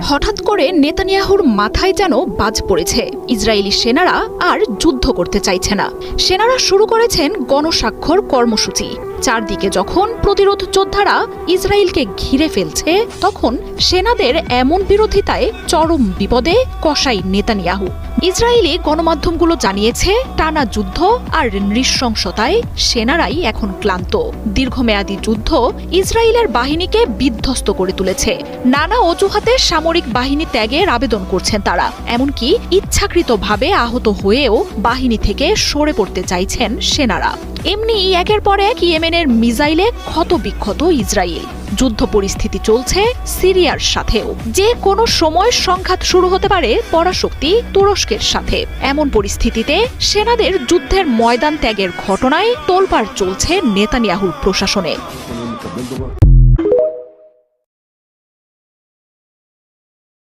হঠাৎ করে নেতানিয়াহুর মাথায় যেন বাজ পড়েছে। ইসরায়েলি সেনারা আর যুদ্ধ করতে চাইছে না। সেনারা শুরু করেছেন গণস্বাক্ষর কর্মসূচি। চারদিকে যখন প্রতিরোধ যোদ্ধারা ইসরায়েলকে ঘিরে ফেলছে, তখন সেনাদের এমন বিরোধিতায় চরম বিপদে কসাই নেতানিয়াহু। ইসরায়েলি গণমাধ্যমগুলো জানিয়েছে, টানা যুদ্ধ আর নৃশংসতায় সেনারাই এখন ক্লান্ত। দীর্ঘমেয়াদী যুদ্ধ ইসরায়েলের বাহিনীকে বিধ্বস্ত করে তুলেছে। নানা অজুহাতে সামরিক বাহিনী ত্যাগের আবেদন করছেন তারা। এমনকি ইচ্ছাকৃতভাবে আহত হয়েও বাহিনী থেকে সরে পড়তে চাইছেন সেনারা। এমনি একের পর এক ইয়েমেনের মিসাইলে ক্ষতবিক্ষত ইসরায়েল। যুদ্ধ পরিস্থিতি চলছে সিরিয়ার সাথেও। যে কোনো সময় সংঘাত শুরু হতে পারে পরাশক্তি তুরস্কের সাথে। এমন পরিস্থিতিতে সেনাদের যুদ্ধের ময়দান ত্যাগের ঘটনায় তোলপাড় চলছে নেতানিয়াহুর প্রশাসনে।